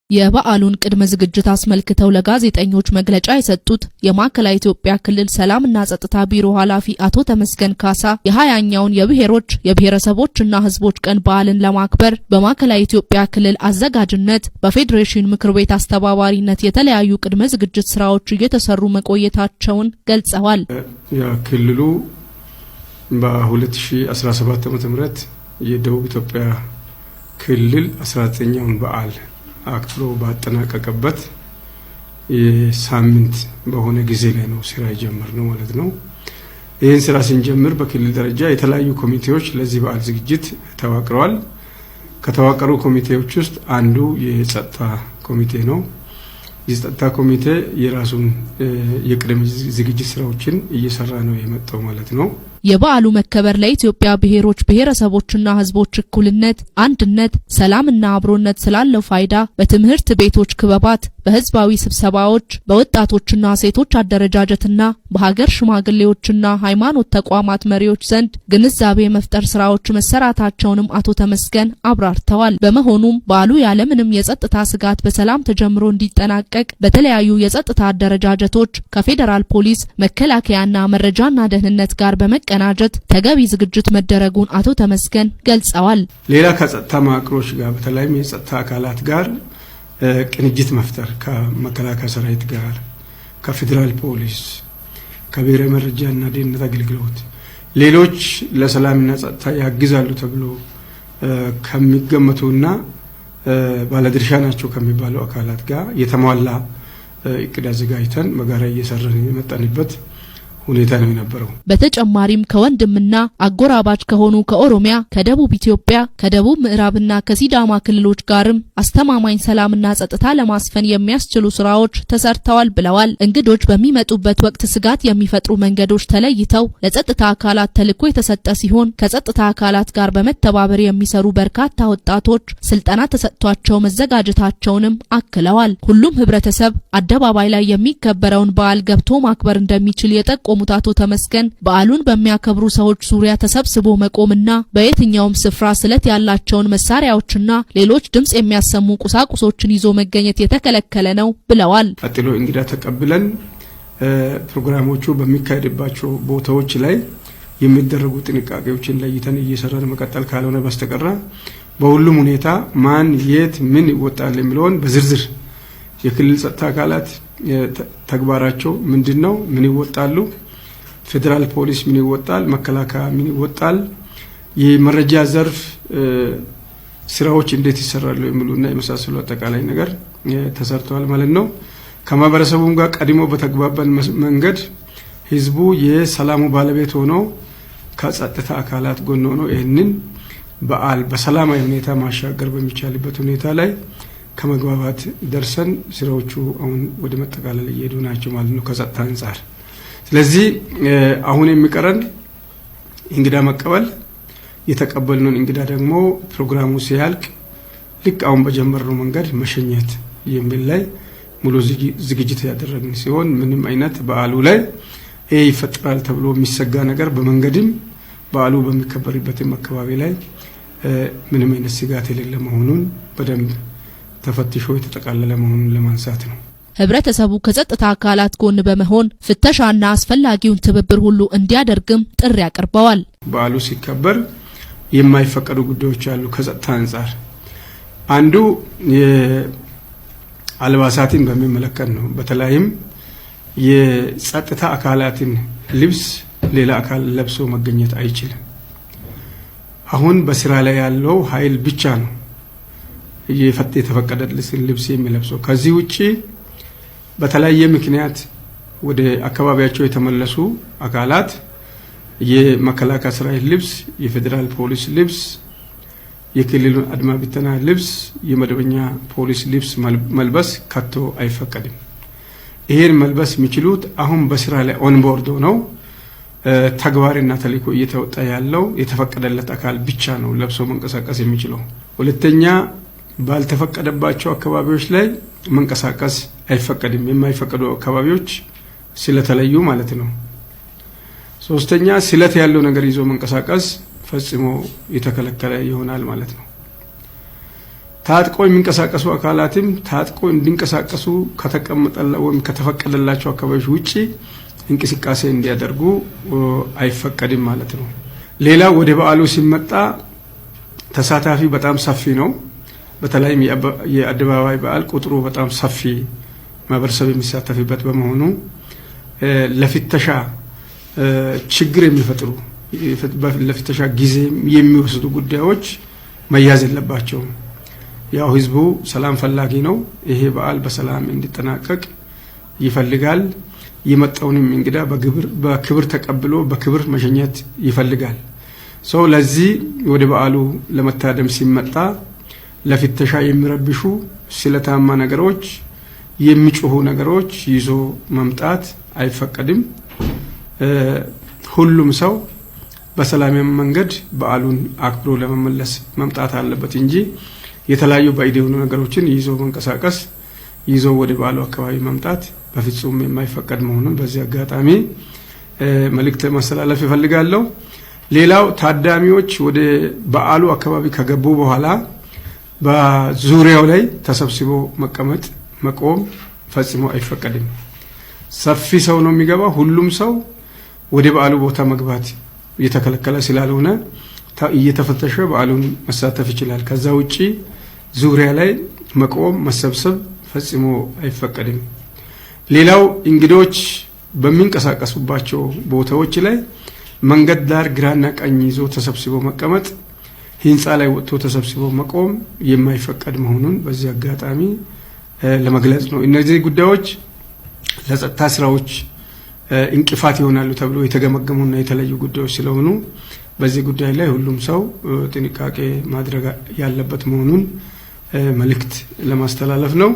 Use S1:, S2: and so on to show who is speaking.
S1: የበዓሉን ቅድመ ዝግጅት አስመልክተው ለጋዜጠኞች መግለጫ የሰጡት የማዕከላዊ ኢትዮጵያ ክልል ሰላምና ጸጥታ ቢሮ ኃላፊ አቶ ተመስገን ካሳ የ20ኛውን የብሔሮች የብሔረሰቦችና ሕዝቦች ቀን በዓልን ለማክበር በማዕከላዊ ኢትዮጵያ ክልል አዘጋጅነት በፌዴሬሽን ምክር ቤት አስተባባሪነት የተለያዩ ቅድመ ዝግጅት ስራዎች እየተሰሩ መቆየታቸውን ገልጸዋል።
S2: የክልሉ በ2017 ዓ.ም የደቡብ ኢትዮጵያ ክልል 19ኛውን በዓል አክብሮ ባጠናቀቀበት የሳምንት በሆነ ጊዜ ላይ ነው ስራ የጀመርነው ማለት ነው። ይህን ስራ ስንጀምር በክልል ደረጃ የተለያዩ ኮሚቴዎች ለዚህ በዓል ዝግጅት ተዋቅረዋል። ከተዋቀሩ ኮሚቴዎች ውስጥ አንዱ የጸጥታ ኮሚቴ ነው። የጸጥታ ኮሚቴ የራሱን የቅድመ ዝግጅት ስራዎችን እየሰራ ነው የመጣው ማለት ነው።
S1: የበዓሉ መከበር ለኢትዮጵያ ብሔሮች ብሔረሰቦችና ሕዝቦች እኩልነት፣ አንድነት፣ ሰላምና አብሮነት ስላለው ፋይዳ በትምህርት ቤቶች ክበባት፣ በህዝባዊ ስብሰባዎች፣ በወጣቶችና ሴቶች አደረጃጀትና በሀገር ሽማግሌዎችና ሃይማኖት ተቋማት መሪዎች ዘንድ ግንዛቤ መፍጠር ስራዎች መሰራታቸውንም አቶ ተመስገን አብራርተዋል። በመሆኑም በዓሉ ያለምንም የጸጥታ ስጋት በሰላም ተጀምሮ እንዲጠናቀቅ በተለያዩ የጸጥታ አደረጃጀቶች ከፌዴራል ፖሊስ፣ መከላከያና መረጃና ደህንነት ጋር በመቀናጀት ተገቢ ዝግጅት መደረጉን አቶ ተመስገን ገልጸዋል።
S2: ሌላ ከጸጥታ መዋቅሮች ጋር በተለይም የጸጥታ አካላት ጋር ቅንጅት መፍጠር ከመከላከያ ሰራዊት ጋር፣ ከፌዴራል ፖሊስ፣ ከብሔራዊ መረጃና ደህንነት አገልግሎት፣ ሌሎች ለሰላምና ጸጥታ ያግዛሉ ተብሎ ከሚገመቱና ባለድርሻ ናቸው ከሚባሉ አካላት ጋር የተሟላ እቅድ አዘጋጅተን በጋራ እየሰራን የመጣንበት ሁኔታ ነው የነበረው።
S1: በተጨማሪም ከወንድምና አጎራባች ከሆኑ ከኦሮሚያ፣ ከደቡብ ኢትዮጵያ፣ ከደቡብ ምዕራብና ከሲዳማ ክልሎች ጋርም አስተማማኝ ሰላምና ጸጥታ ለማስፈን የሚያስችሉ ስራዎች ተሰርተዋል ብለዋል። እንግዶች በሚመጡበት ወቅት ስጋት የሚፈጥሩ መንገዶች ተለይተው ለጸጥታ አካላት ተልዕኮ የተሰጠ ሲሆን ከጸጥታ አካላት ጋር በመተባበር የሚሰሩ በርካታ ወጣቶች ስልጠና ተሰጥቷቸው መዘጋጀታቸውንም አክለዋል። ሁሉም ህብረተሰብ አደባባይ ላይ የሚከበረውን በዓል ገብቶ ማክበር እንደሚችል የጠቆሙ አቶ ተመስገን በዓሉን በሚያከብሩ ሰዎች ዙሪያ ተሰብስቦ መቆምና በየትኛውም ስፍራ ስለት ያላቸውን መሳሪያዎችና ሌሎች ድምጽ የሚያሰሙ ቁሳቁሶችን ይዞ መገኘት የተከለከለ ነው ብለዋል።
S2: ቀጥሎ እንግዳ ተቀብለን ፕሮግራሞቹ በሚካሄድባቸው ቦታዎች ላይ የሚደረጉ ጥንቃቄዎችን ለይተን እየሰራን መቀጠል ካልሆነ በስተቀር በሁሉም ሁኔታ ማን የት ምን ይወጣል የሚለውን በዝርዝር የክልል ጸጥታ አካላት ተግባራቸው ምንድነው፣ ምን ይወጣሉ፣ ፌዴራል ፖሊስ ምን ይወጣል፣ መከላከያ ምን ይወጣል፣ የመረጃ ዘርፍ ስራዎች እንዴት ይሰራሉ የሚሉና የመሳሰሉ አጠቃላይ ነገር ተሰርተዋል ማለት ነው። ከማህበረሰቡም ጋር ቀድሞ በተግባባን መንገድ ህዝቡ የሰላሙ ባለቤት ሆኖ ከጸጥታ አካላት ጎን ሆኖ ይህንን በዓል በሰላማዊ ሁኔታ ማሻገር በሚቻልበት ሁኔታ ላይ ከመግባባት ደርሰን ስራዎቹ አሁን ወደ መጠቃለል እየሄዱ ናቸው ማለት ነው ከጸጥታ አንጻር። ስለዚህ አሁን የሚቀረን እንግዳ መቀበል፣ የተቀበልነውን እንግዳ ደግሞ ፕሮግራሙ ሲያልቅ ልክ አሁን በጀመርነው መንገድ መሸኘት የሚል ላይ ሙሉ ዝግጅት ያደረግን ሲሆን ምንም አይነት በዓሉ ላይ ይፈጠራል ተብሎ የሚሰጋ ነገር በመንገድም በዓሉ በሚከበርበትም አካባቢ ላይ ምንም አይነት ስጋት የሌለ መሆኑን በደንብ ተፈትሾ የተጠቃለለ መሆኑን ለማንሳት ነው።
S1: ህብረተሰቡ ከጸጥታ አካላት ጎን በመሆን ፍተሻና አስፈላጊውን ትብብር ሁሉ እንዲያደርግም ጥሪ አቅርበዋል።
S2: በዓሉ ሲከበር የማይፈቀዱ ጉዳዮች አሉ። ከጸጥታ አንጻር አንዱ የአልባሳትን በሚመለከት ነው። በተለይም የጸጥታ አካላትን ልብስ ሌላ አካል ለብሶ መገኘት አይችልም። አሁን በስራ ላይ ያለው ኃይል ብቻ ነው የተፈቀደለትን ልብስ የሚለብሰው። ከዚህ ውጪ በተለያየ ምክንያት ወደ አካባቢያቸው የተመለሱ አካላት የመከላከያ ሰራዊት ልብስ፣ የፌዴራል ፖሊስ ልብስ፣ የክልሉን አድማ ብተና ልብስ፣ የመደበኛ ፖሊስ ልብስ መልበስ ከቶ አይፈቀድም። ይሄን መልበስ የሚችሉት አሁን በስራ ላይ ኦንቦርድ ሆነው ተግባርና ተልዕኮ እየተወጣ ያለው የተፈቀደለት አካል ብቻ ነው ለብሶ መንቀሳቀስ የሚችለው። ሁለተኛ ባልተፈቀደባቸው አካባቢዎች ላይ መንቀሳቀስ አይፈቀድም። የማይፈቀዱ አካባቢዎች ስለተለዩ ማለት ነው። ሶስተኛ ስለት ያለው ነገር ይዞ መንቀሳቀስ ፈጽሞ የተከለከለ ይሆናል ማለት ነው። ታጥቆ የሚንቀሳቀሱ አካላትም ታጥቆ እንዲንቀሳቀሱ ከተቀመጠላቸው ወይም ከተፈቀደላቸው አካባቢዎች ውጪ እንቅስቃሴ እንዲያደርጉ አይፈቀድም ማለት ነው። ሌላው ወደ በዓሉ ሲመጣ ተሳታፊ በጣም ሰፊ ነው። በተለይም የአደባባይ በዓል ቁጥሩ በጣም ሰፊ ማህበረሰብ የሚሳተፍበት በመሆኑ ለፍተሻ ችግር የሚፈጥሩ ለፍተሻ ጊዜ የሚወስዱ ጉዳዮች መያዝ የለባቸውም። ያው ህዝቡ ሰላም ፈላጊ ነው። ይሄ በዓል በሰላም እንዲጠናቀቅ ይፈልጋል። የመጣውንም እንግዳ በክብር ተቀብሎ በክብር መሸኘት ይፈልጋል። ሰው ለዚህ ወደ በዓሉ ለመታደም ሲመጣ ለፍተሻ የሚረብሹ ስለታማ ነገሮች የሚጮሁ ነገሮች ይዞ መምጣት አይፈቀድም። ሁሉም ሰው በሰላማዊ መንገድ በዓሉን አክብሮ ለመመለስ መምጣት አለበት እንጂ የተለያዩ ባዕድ የሆኑ ነገሮችን ይዞ መንቀሳቀስ ይዞ ወደ በዓሉ አካባቢ መምጣት በፍጹም የማይፈቀድ መሆኑን በዚህ አጋጣሚ መልእክት ማስተላለፍ ይፈልጋለሁ። ሌላው ታዳሚዎች ወደ በዓሉ አካባቢ ከገቡ በኋላ በዙሪያው ላይ ተሰብስቦ መቀመጥ መቆም ፈጽሞ አይፈቀድም። ሰፊ ሰው ነው የሚገባው። ሁሉም ሰው ወደ በዓሉ ቦታ መግባት እየተከለከለ ስላልሆነ እየተፈተሸ በዓሉን መሳተፍ ይችላል። ከዛ ውጪ ዙሪያ ላይ መቆም መሰብሰብ ፈጽሞ አይፈቀድም። ሌላው እንግዶች በሚንቀሳቀሱባቸው ቦታዎች ላይ መንገድ ዳር ግራና ቀኝ ይዞ ተሰብስቦ መቀመጥ፣ ህንፃ ላይ ወጥቶ ተሰብስቦ መቆም የማይፈቀድ መሆኑን በዚህ አጋጣሚ ለመግለጽ ነው። እነዚህ ጉዳዮች ለጸጥታ ስራዎች እንቅፋት ይሆናሉ ተብሎ የተገመገሙና የተለዩ ጉዳዮች ስለሆኑ በዚህ ጉዳይ ላይ ሁሉም ሰው ጥንቃቄ ማድረግ ያለበት መሆኑን መልእክት ለማስተላለፍ ነው።